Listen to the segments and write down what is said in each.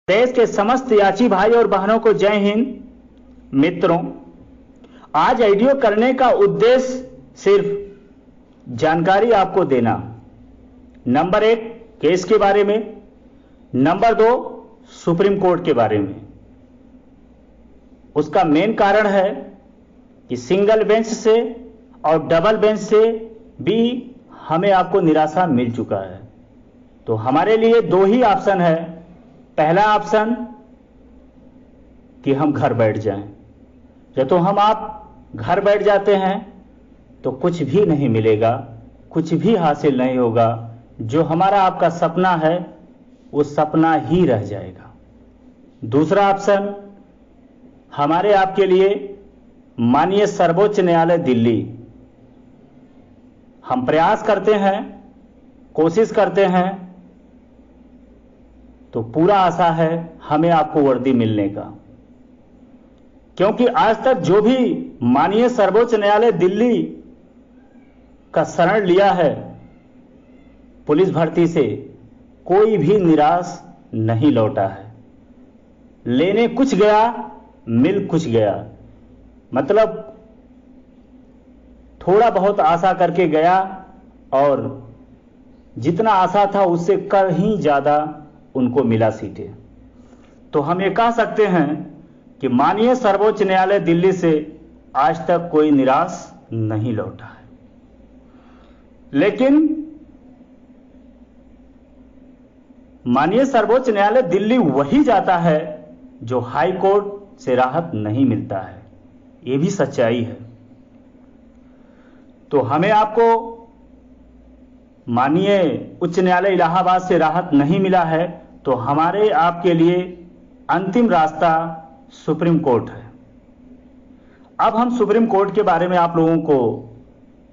देश के समस्त याची भाई और बहनों को जय हिंद। मित्रों, आज वीडियो करने का उद्देश्य सिर्फ जानकारी आपको देना। नंबर 1 केस के बारे में, नंबर 2 सुप्रीम कोर्ट के बारे में। उसका मेन कारण है कि सिंगल बेंच से और डबल बेंच से भी हमें आपको निराशा मिल चुका है। तो हमारे लिए दो ही ऑप्शन है। पहला ऑप्शन कि हम घर बैठ जाएं। जब तो आप घर बैठ जाते हैं तो कुछ भी नहीं मिलेगा, कुछ भी हासिल नहीं होगा। जो हमारा आपका सपना है वो सपना ही रह जाएगा। दूसरा ऑप्शन हमारे आपके लिए माननीय सर्वोच्च न्यायालय दिल्ली। हम प्रयास करते हैं, कोशिश करते हैं, तो पूरा आशा है हमें आपको वर्दी मिलने का। क्योंकि आज तक जो भी माननीय सर्वोच्च न्यायालय दिल्ली का शरण लिया है पुलिस भर्ती से, कोई भी निराश नहीं लौटा है। लेने कुछ गया, मिल कुछ गया। मतलब थोड़ा बहुत आशा करके गया और जितना आशा था उससे कहीं ज्यादा उनको मिला सीटें। तो हम ये कह सकते हैं कि माननीय सर्वोच्च न्यायालय दिल्ली से आज तक कोई निराश नहीं लौटा है। लेकिन माननीय सर्वोच्च न्यायालय दिल्ली वही जाता है जो हाई कोर्ट से राहत नहीं मिलता है। यह भी सच्चाई है। तो हमें आपको माननीय उच्च न्यायालय इलाहाबाद से राहत नहीं मिला है, तो हमारे आपके लिए अंतिम रास्ता सुप्रीम कोर्ट है। अब हम सुप्रीम कोर्ट के बारे में आप लोगों को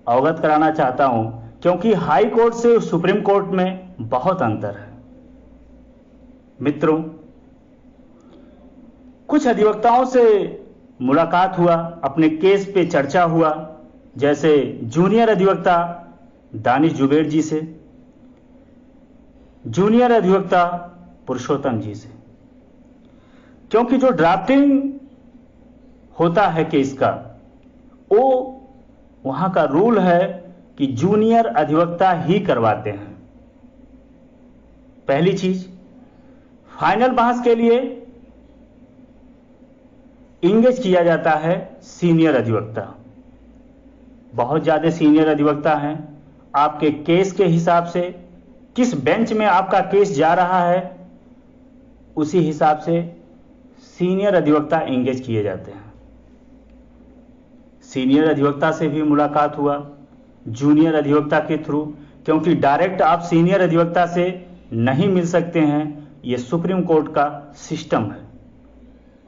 अवगत कराना चाहता हूं, क्योंकि हाई कोर्ट से सुप्रीम कोर्ट में बहुत अंतर है। मित्रों, कुछ अधिवक्ताओं से मुलाकात हुआ, अपने केस पे चर्चा हुआ, जैसे जूनियर अधिवक्ता दानिश जुबेर जी से, जूनियर अधिवक्ता पुरुषोत्तम जी से। क्योंकि जो ड्राफ्टिंग होता है केस का, वो वहां का रूल है कि जूनियर अधिवक्ता ही करवाते हैं। पहली चीज, फाइनल बहस के लिए इंगेज किया जाता है सीनियर अधिवक्ता। बहुत ज्यादा सीनियर अधिवक्ता हैं। आपके केस के हिसाब से, किस बेंच में आपका केस जा रहा है, उसी हिसाब से सीनियर अधिवक्ता एंगेज किए जाते हैं। सीनियर अधिवक्ता से भी मुलाकात हुआ जूनियर अधिवक्ता के थ्रू, क्योंकि डायरेक्ट आप सीनियर अधिवक्ता से नहीं मिल सकते हैं। यह सुप्रीम कोर्ट का सिस्टम है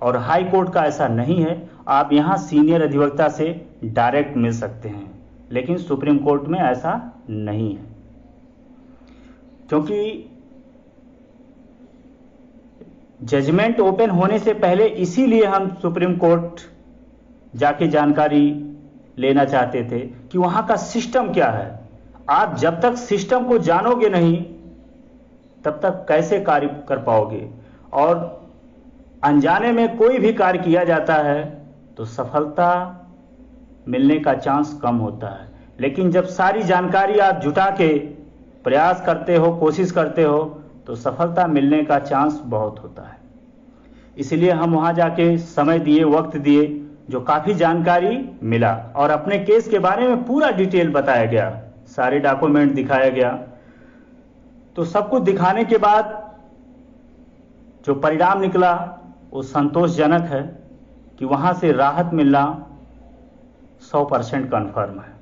और हाई कोर्ट का ऐसा नहीं है। आप यहां सीनियर अधिवक्ता से डायरेक्ट मिल सकते हैं, लेकिन सुप्रीम कोर्ट में ऐसा नहीं है। क्योंकि जजमेंट ओपन होने से पहले इसीलिए हम सुप्रीम कोर्ट जाके जानकारी लेना चाहते थे कि वहां का सिस्टम क्या है। आप जब तक सिस्टम को जानोगे नहीं तब तक कैसे कार्य कर पाओगे। और अनजाने में कोई भी कार्य किया जाता है तो सफलता मिलने का चांस कम होता है। लेकिन जब सारी जानकारी आप जुटा के प्रयास करते हो, कोशिश करते हो, तो सफलता मिलने का चांस बहुत होता है। इसलिए हम वहां जाके समय दिए, वक्त दिए, जो काफी जानकारी मिला और अपने केस के बारे में पूरा डिटेल बताया गया, सारे डॉक्यूमेंट दिखाया गया। तो सब कुछ दिखाने के बाद जो परिणाम निकला वो संतोषजनक है कि वहां से राहत मिलना 100% कन्फर्म है।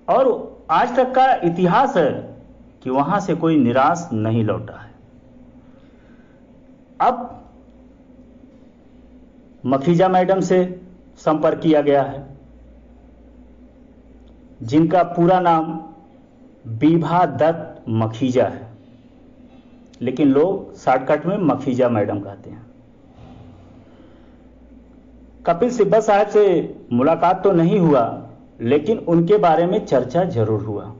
और आज तक का इतिहास है कि वहां से कोई निराश नहीं लौटा है। अब मखीजा मैडम से संपर्क किया गया है, जिनका पूरा नाम बीभा दत्त मखीजा है, लेकिन लोग शॉर्टकट में मखीजा मैडम कहते हैं। कपिल सिब्बल साहब से मुलाकात तो नहीं हुआ, लेकिन उनके बारे में चर्चा जरूर हुआ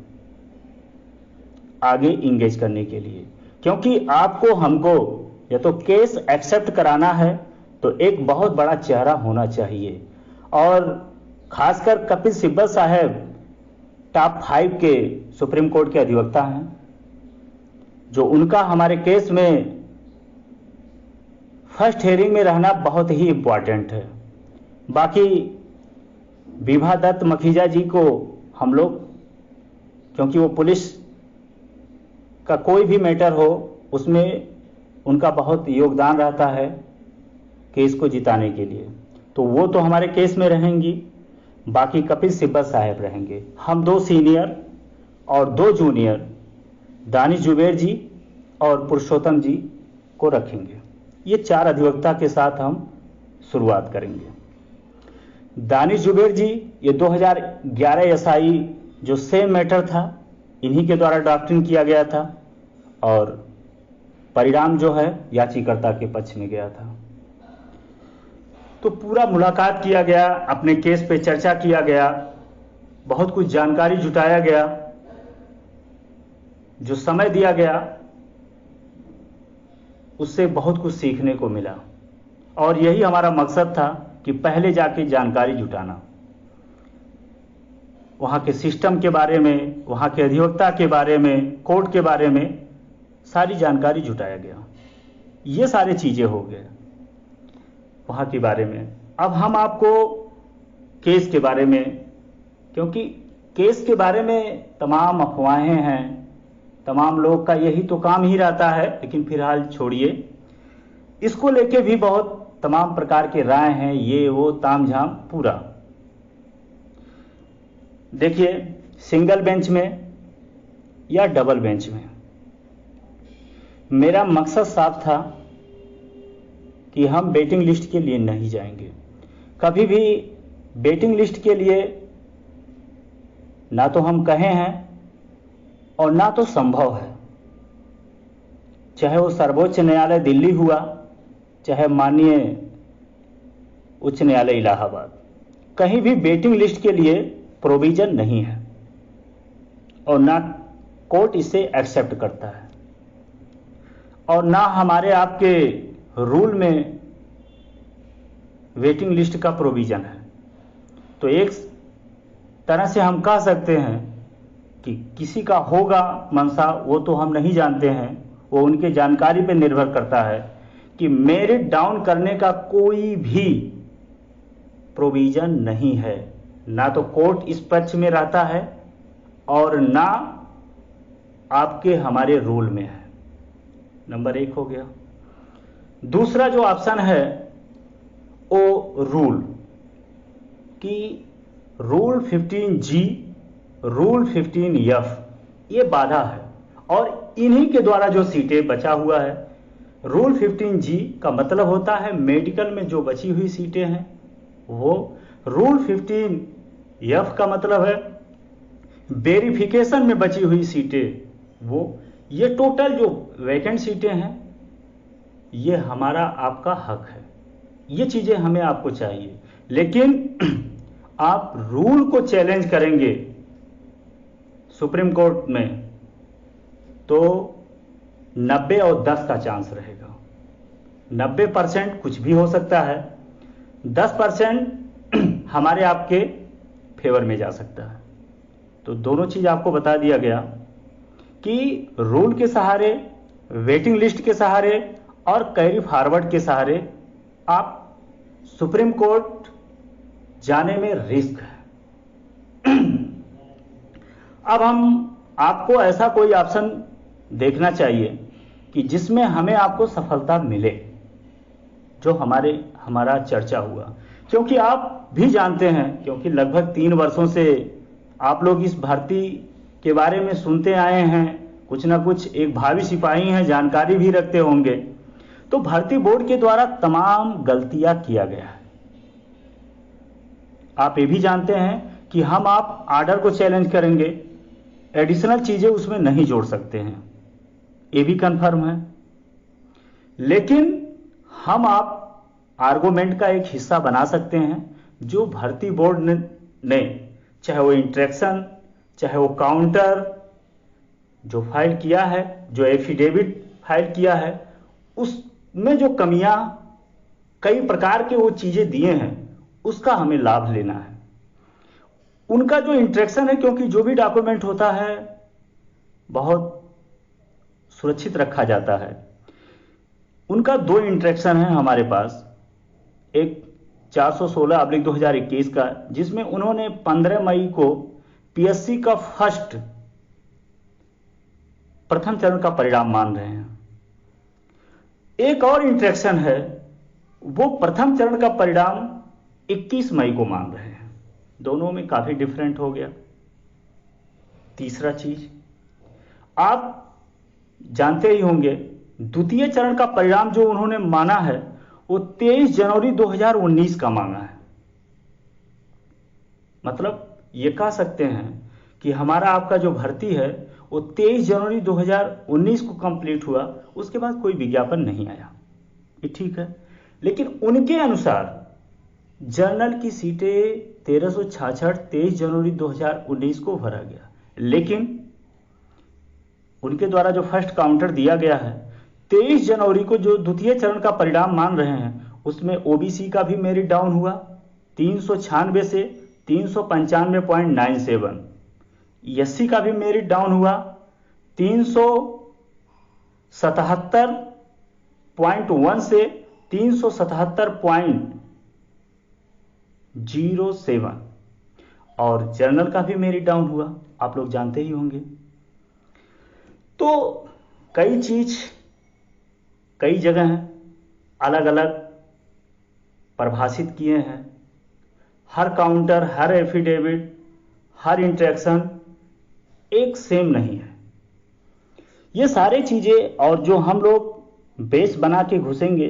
आगे इंगेज करने के लिए। क्योंकि आपको हमको या तो केस एक्सेप्ट कराना है तो एक बहुत बड़ा चेहरा होना चाहिए। और खासकर कपिल सिब्बल साहब टॉप 5 के सुप्रीम कोर्ट के अधिवक्ता हैं, जो उनका हमारे केस में फर्स्ट हेयरिंग में रहना बहुत ही इंपॉर्टेंट है। बाकी विभा दत्त मखीजा जी को हम लोग, क्योंकि वो पुलिस का कोई भी मैटर हो उसमें उनका बहुत योगदान रहता है केस को जिताने के लिए, तो वो तो हमारे केस में रहेंगी। बाकी कपिल सिब्बल साहब रहेंगे। हम 2 सीनियर और 2 जूनियर दानिश जुबैर जी और पुरुषोत्तम जी को रखेंगे। ये 4 अधिवक्ता के साथ हम शुरुआत करेंगे। दानिश जुबैर जी ये 2011 एसआई जो सेम मैटर था इन्हीं के द्वारा ड्राफ्टिंग किया गया था और परिणाम जो है याचिकाकर्ता के पक्ष में गया था। तो पूरा मुलाकात किया गया, अपने केस पे चर्चा किया गया, बहुत कुछ जानकारी जुटाया गया, जो समय दिया गया उससे बहुत कुछ सीखने को मिला। और यही हमारा मकसद था कि पहले जाके जानकारी जुटाना, वहां के सिस्टम के बारे में, वहां के अधिवक्ता के बारे में, कोर्ट के बारे में सारी जानकारी जुटाया गया। ये सारी चीजें हो गए वहां के बारे में। अब हम आपको केस के बारे में, क्योंकि केस के बारे में तमाम अफवाहें हैं, तमाम लोग का यही तो काम ही रहता है, लेकिन फिलहाल छोड़िए, इसको लेके भी बहुत तमाम प्रकार के राय हैं, ये वो तामझाम पूरा। देखिए, सिंगल बेंच में या डबल बेंच में, मेरा मकसद साफ था कि हम वेटिंग लिस्ट के लिए नहीं जाएंगे। कभी भी वेटिंग लिस्ट के लिए ना तो हम कहे हैं और ना तो संभव है। चाहे वो सर्वोच्च न्यायालय दिल्ली हुआ, चाहे माननीय उच्च न्यायालय इलाहाबाद, कहीं भी वेटिंग लिस्ट के लिए प्रोविजन नहीं है और ना कोर्ट इसे एक्सेप्ट करता है और ना हमारे आपके रूल में वेटिंग लिस्ट का प्रोविजन है। तो एक तरह से हम कह सकते हैं कि किसी का होगा मनसा, वो तो हम नहीं जानते हैं, वो उनके जानकारी पे निर्भर करता है कि मेरिट डाउन करने का कोई भी प्रोविजन नहीं है। ना तो कोर्ट इस पक्ष में रहता है और ना आपके हमारे रूल में है। नंबर 1 हो गया। दूसरा जो ऑप्शन है वो रूल कि रूल 15G, रूल 15F ये बाधा है और इन्हीं के द्वारा जो सीटें बचा हुआ है। रूल 15G का मतलब होता है मेडिकल में जो बची हुई सीटें हैं वो। रूल 15F का मतलब है वेरिफिकेशन में बची हुई सीटें वो। ये टोटल जो वैकेंट सीटें हैं ये हमारा आपका हक है, ये चीजें हमें आपको चाहिए। लेकिन आप रूल को चैलेंज करेंगे सुप्रीम कोर्ट में तो 90 और 10 का चांस रहेगा। 90% कुछ भी हो सकता है, 10% हमारे आपके फेवर में जा सकता है। तो दोनों चीज आपको बता दिया गया कि रूल के सहारे, वेटिंग लिस्ट के सहारे और कैरी फॉरवर्ड के सहारे आप सुप्रीम कोर्ट जाने में रिस्क है। अब हम आपको ऐसा कोई ऑप्शन देखना चाहिए कि जिसमें हमें आपको सफलता मिले, जो हमारा चर्चा हुआ। क्योंकि आप भी जानते हैं, क्योंकि लगभग 3 वर्षों से आप लोग इस भर्ती के बारे में सुनते आए हैं, कुछ ना कुछ एक भावी सिपाही हैं, जानकारी भी रखते होंगे। तो भर्ती बोर्ड के द्वारा तमाम गलतियां किया गया है। आप ये भी जानते हैं कि हम आप आर्डर को चैलेंज करेंगे, एडिशनल चीजें उसमें नहीं जोड़ सकते हैं, ये भी कंफर्म है। लेकिन हम आप आर्गुमेंट का एक हिस्सा बना सकते हैं जो भर्ती बोर्ड ने चाहे वो इंट्रैक्शन, चाहे वो काउंटर जो फाइल किया है, जो एफिडेविट फाइल किया है, उस में जो कमियां, कई प्रकार के वो चीजें दिए हैं, उसका हमें लाभ लेना है। उनका जो इंटरेक्शन है, क्योंकि जो भी डॉक्यूमेंट होता है बहुत सुरक्षित रखा जाता है। उनका 2 इंटरेक्शन है हमारे पास। एक 416/2021 का, जिसमें उन्होंने 15 मई को पीएससी का प्रथम चरण का परिणाम मान रहे हैं। एक और इंटरेक्शन है, वो प्रथम चरण का परिणाम 21 मई को मान रहे हैं। दोनों में काफी डिफरेंट हो गया। तीसरा चीज, आप जानते ही होंगे, द्वितीय चरण का परिणाम जो उन्होंने माना है वो 23 जनवरी 2019 का मांगा है। मतलब ये कह सकते हैं कि हमारा आपका जो भर्ती है वो 23 जनवरी 2019 को कंप्लीट हुआ, उसके बाद कोई विज्ञापन नहीं आया। ये ठीक है, लेकिन उनके अनुसार जनरल की सीटें 1366 23 जनवरी 2019 को भरा गया, लेकिन उनके द्वारा जो फर्स्ट काउंटर दिया गया है 23 जनवरी को, जो द्वितीय चरण का परिणाम मान रहे हैं, उसमें ओबीसी का भी मेरिट डाउन हुआ 396 से 395.97, एससी का भी मेरिट डाउन हुआ 377.1 से 377.07, और जनरल का भी मेरिट डाउन हुआ, आप लोग जानते ही होंगे। तो कई जगह अलग अलग परिभाषित किए हैं। हर काउंटर, हर एफिडेविट, हर इंटरेक्शन एक सेम नहीं है। ये सारी चीजें और जो हम लोग बेस बना के घुसेंगे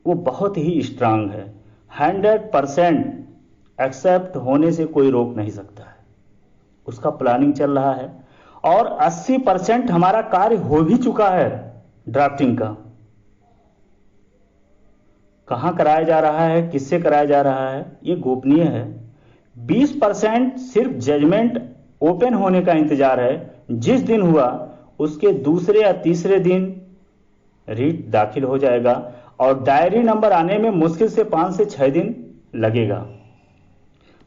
वो बहुत ही स्ट्रांग है। 100% एक्सेप्ट होने से कोई रोक नहीं सकता है। उसका प्लानिंग चल रहा है और 80% हमारा कार्य हो भी चुका है। ड्राफ्टिंग का कहां कराया जा रहा है, किससे कराया जा रहा है, ये गोपनीय है। 20% सिर्फ जजमेंट ओपन होने का इंतजार है। जिस दिन हुआ उसके दूसरे या तीसरे दिन रीट दाखिल हो जाएगा और डायरी नंबर आने में मुश्किल से 5 से 6 दिन लगेगा।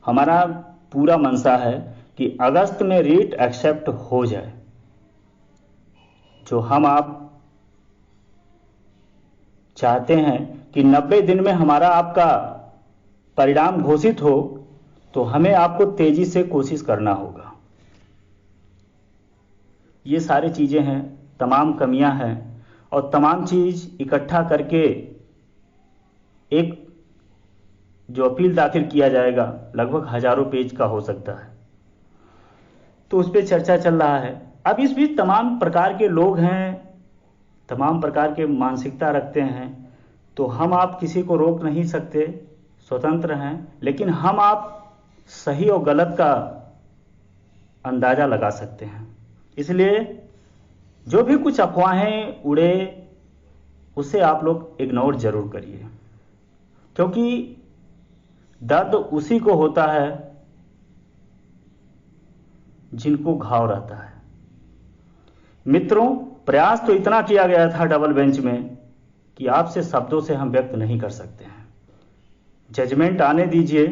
हमारा पूरा मनसा है कि अगस्त में रीट एक्सेप्ट हो जाए। जो हम आप चाहते हैं कि 90 दिन में हमारा आपका परिणाम घोषित हो, तो हमें आपको तेजी से कोशिश करना होगा। ये सारी चीजें हैं, तमाम कमियां हैं, और तमाम चीज इकट्ठा करके एक जो अपील दाखिल किया जाएगा लगभग हजारों पेज का हो सकता है। तो उस पर चर्चा चल रहा है। अब इस बीच तमाम प्रकार के लोग हैं, तमाम प्रकार के मानसिकता रखते हैं, तो हम आप किसी को रोक नहीं सकते, स्वतंत्र हैं, लेकिन हम आप सही और गलत का अंदाजा लगा सकते हैं। इसलिए जो भी कुछ अफवाहें उड़े उसे आप लोग इग्नोर जरूर करिए, क्योंकि दर्द उसी को होता है जिनको घाव रहता है। मित्रों, प्रयास तो इतना किया गया था डबल बेंच में कि आपसे शब्दों से हम व्यक्त नहीं कर सकते हैं। जजमेंट आने दीजिए,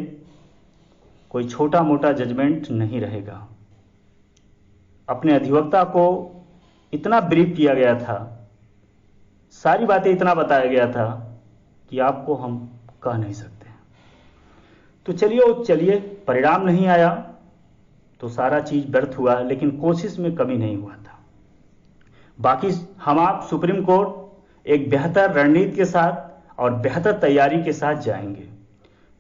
कोई छोटा मोटा जजमेंट नहीं रहेगा। अपने अधिवक्ता को इतना ब्रीफ किया गया था, सारी बातें इतना बताया गया था कि आपको हम कह नहीं सकते। तो चलिए परिणाम नहीं आया तो सारा चीज व्यर्थ हुआ, लेकिन कोशिश में कमी नहीं हुआ था। बाकी हम आप सुप्रीम कोर्ट एक बेहतर रणनीति के साथ और बेहतर तैयारी के साथ जाएंगे,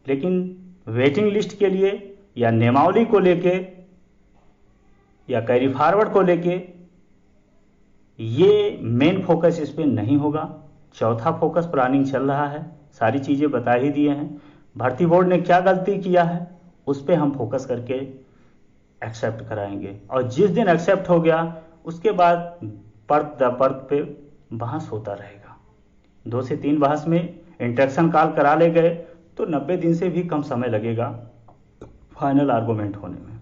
लेकिन वेटिंग लिस्ट के लिए या नियमावली को लेके या कैरी फॉरवर्ड को लेके ये मेन फोकस इस पे नहीं होगा। चौथा फोकस प्लानिंग चल रहा है, सारी चीजें बता ही दिए हैं। भर्ती बोर्ड ने क्या गलती किया है उस पे हम फोकस करके एक्सेप्ट कराएंगे, और जिस दिन एक्सेप्ट हो गया उसके बाद परत दर परत पे बहस होता रहेगा। 2 से 3 बहस में इंटरेक्शन कॉल करा ले गए तो 90 दिन से भी कम समय लगेगा फाइनल आर्गूमेंट होने में।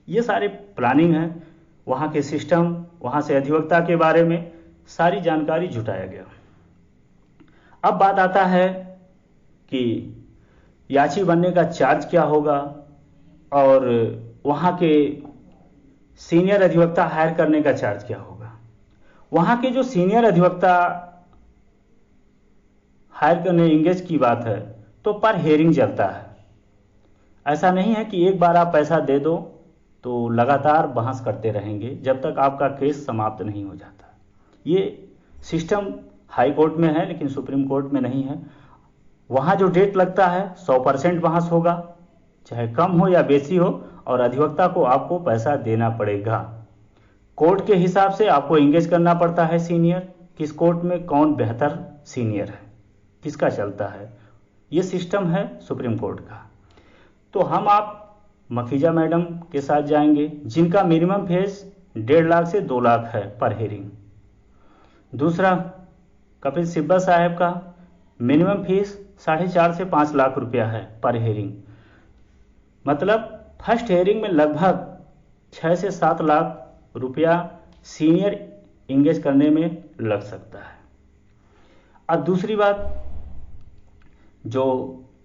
ये सारे प्लानिंग है, वहाँ के सिस्टम, वहाँ से अधिवक्ता के बारे में सारी जानकारी जुटाया गया। अब बात आता है कि याची बनने का चार्ज क्या होगा और वहाँ के सीनियर अधिवक्ता हायर करने का चार्ज क्या होगा। वहाँ के जो सीनियर अधिवक्ता हायर करने इंगेज की बात है तो पर हेयरिंग चलता है। ऐसा नहीं है कि एक बार आप पैसा दे दो तो लगातार बहस करते रहेंगे जब तक आपका केस समाप्त नहीं हो जाता। ये सिस्टम हाई कोर्ट में है लेकिन सुप्रीम कोर्ट में नहीं है। वहाँ जो डेट लगता है 100% बहस होगा, चाहे कम हो या बेसी हो, और अधिवक्ता को आपको पैसा देना पड़ेगा। कोर्ट के हिसाब से आपको इंगेज करना पड़ता है सीनियर, किस कोर्ट में कौन बेहतर सीनियर है, किसका चलता है। ये सिस्टम है सुप्रीम कोर्ट का। तो हम आप मखीजा मैडम के साथ जाएंगे जिनका मिनिमम फीस 1.5 लाख से 2 लाख है पर हेयरिंग। दूसरा कपिल सिब्बल साहब का मिनिमम फीस 4.5 से 5 लाख रुपया है पर हेयरिंग। मतलब फर्स्ट हेयरिंग में लगभग 6 से 7 लाख रुपया सीनियर इंगेज करने में लग सकता है। अब दूसरी बात, जो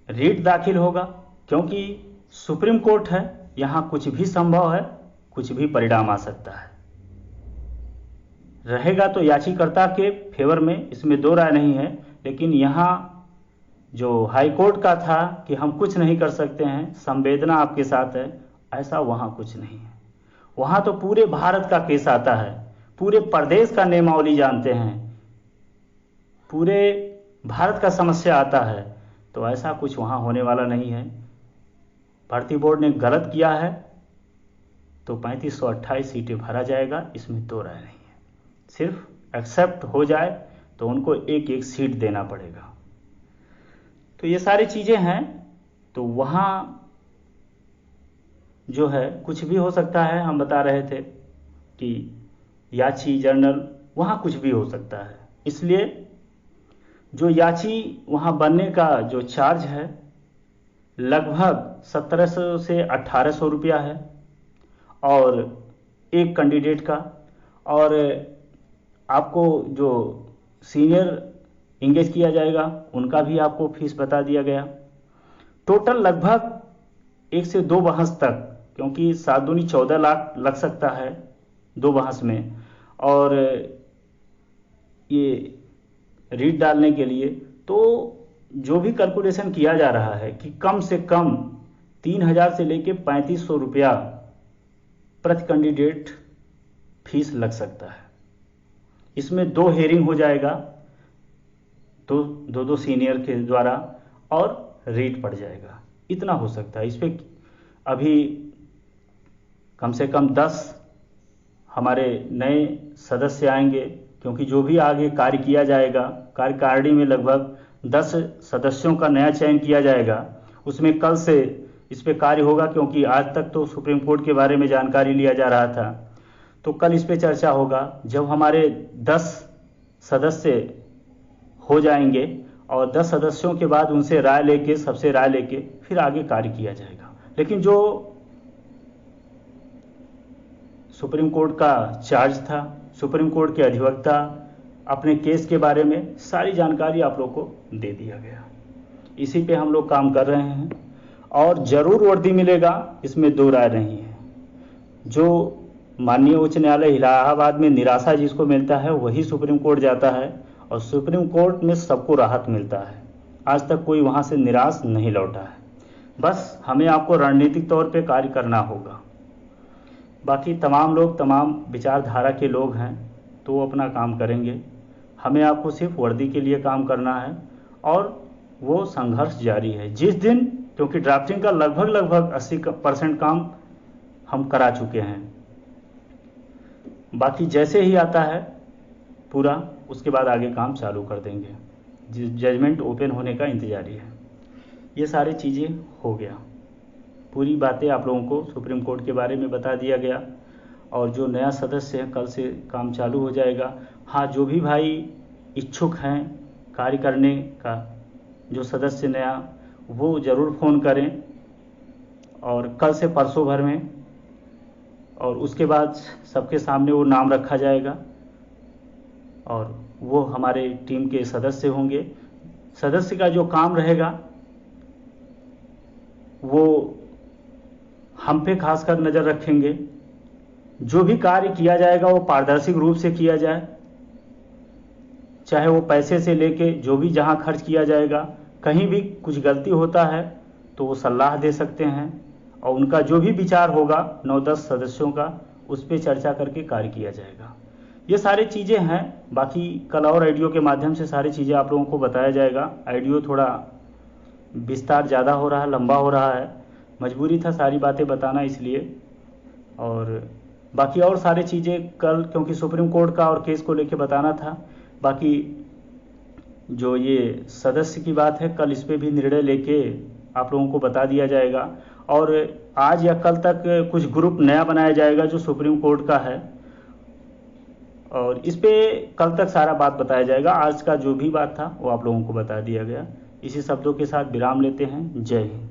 रीट दाखिल होगा, क्योंकि सुप्रीम कोर्ट है, यहाँ कुछ भी संभव है, कुछ भी परिणाम आ सकता है। रहेगा तो याचिकाकर्ता के फेवर में, इसमें दो राय नहीं है। लेकिन यहाँ जो हाई कोर्ट का था कि हम कुछ नहीं कर सकते हैं, संवेदना आपके साथ है, ऐसा वहाँ कुछ नहीं है। वहाँ तो पूरे भारत का केस आता है, पूरे प्रदेश का नियमावली जानते हैं, पूरे भारत का समस्या आता है। तो ऐसा कुछ वहाँ होने वाला नहीं है। भर्ती बोर्ड ने गलत किया है तो 3528 सीटें भरा जाएगा, इसमें दो राय नहीं है। सिर्फ एक्सेप्ट हो जाए तो उनको एक एक सीट देना पड़ेगा। तो ये सारी चीज़ें हैं। तो वहाँ जो है कुछ भी हो सकता है। हम बता रहे थे कि याची जर्नल, वहाँ कुछ भी हो सकता है। इसलिए जो याची वहाँ बनने का जो चार्ज है लगभग 1700 से 1800 रुपया है और एक कैंडिडेट का। और आपको जो सीनियर इंगेज किया जाएगा उनका भी आपको फीस बता दिया गया। टोटल लगभग 1 से 2 बहस तक, क्योंकि 7 दूनी 14 लाख लग सकता है 2 बहस में। और ये रीट डालने के लिए तो जो भी कैलकुलेशन किया जा रहा है कि कम से कम 3000 से लेके 3500 रुपया प्रति कैंडिडेट फीस लग सकता है। इसमें 2 हेयरिंग हो जाएगा, दो सीनियर के द्वारा, और रीट पड़ जाएगा। इतना हो सकता है। इस पर अभी कम से कम 10 हमारे नए सदस्य आएंगे, क्योंकि जो भी आगे कार्य किया जाएगा, कार्यकारिणी में लगभग 10 सदस्यों का नया चयन किया जाएगा। उसमें कल से इस पे कार्य होगा, क्योंकि आज तक तो सुप्रीम कोर्ट के बारे में जानकारी लिया जा रहा था, तो कल इस पे चर्चा होगा। जब हमारे 10 सदस्य हो जाएंगे और 10 सदस्यों के बाद उनसे राय लेके, सबसे राय लेके फिर आगे कार्य किया जाएगा। लेकिन जो सुप्रीम कोर्ट का चार्ज था, सुप्रीम कोर्ट के अधिवक्ता अपने केस के बारे में सारी जानकारी आप लोग को दे दिया गया। इसी पे हम लोग काम कर रहे हैं और जरूर वर्दी मिलेगा, इसमें दो राय नहीं है। जो माननीय उच्च न्यायालय इलाहाबाद में निराशा जिसको मिलता है वही सुप्रीम कोर्ट जाता है, और सुप्रीम कोर्ट में सबको राहत मिलता है। आज तक कोई वहाँ से निराश नहीं लौटा है। बस हमें आपको रणनीतिक तौर पे कार्य करना होगा। बाकी तमाम लोग, तमाम विचारधारा के लोग हैं तो वो अपना काम करेंगे। हमें आपको सिर्फ वर्दी के लिए काम करना है और वो संघर्ष जारी है। जिस दिन, क्योंकि ड्राफ्टिंग का लगभग 80% काम हम करा चुके हैं, बाकी जैसे ही आता है पूरा, उसके बाद आगे काम चालू कर देंगे। जजमेंट ओपन होने का इंतजारी है। ये सारी चीज़ें हो गया। पूरी बातें आप लोगों को सुप्रीम कोर्ट के बारे में बता दिया गया। और जो नया सदस्य है कल से काम चालू हो जाएगा। हाँ, जो भी भाई इच्छुक हैं कार्य करने का, जो सदस्य नया, वो ज़रूर फ़ोन करें और कल से परसों भर में, और उसके बाद सबके सामने वो नाम रखा जाएगा और वो हमारे टीम के सदस्य होंगे। सदस्य का जो काम रहेगा वो हम पे खासकर नज़र रखेंगे। जो भी कार्य किया जाएगा वो पारदर्शी रूप से किया जाए, चाहे वो पैसे से लेके जो भी जहां खर्च किया जाएगा, कहीं भी कुछ गलती होता है तो वो सलाह दे सकते हैं और उनका जो भी विचार होगा 9-10 सदस्यों का, उस पर चर्चा करके कार्य किया जाएगा। ये सारी चीज़ें हैं। बाकी कल और ऑडियो के माध्यम से सारी चीज़ें आप लोगों को बताया जाएगा। ऑडियो थोड़ा विस्तार ज़्यादा हो रहा है, लंबा हो रहा है, मजबूरी था सारी बातें बताना इसलिए। और बाकी और सारी चीज़ें कल, क्योंकि सुप्रीम कोर्ट का और केस को लेके बताना था। बाकी जो ये सदस्य की बात है, कल इस पे भी निर्णय लेके आप लोगों को बता दिया जाएगा। और आज या कल तक कुछ ग्रुप नया बनाया जाएगा जो सुप्रीम कोर्ट का है, और इस पे कल तक सारा बात बताया जाएगा। आज का जो भी बात था वो आप लोगों को बता दिया गया। इसी शब्दों के साथ विराम लेते हैं। जय हिंद।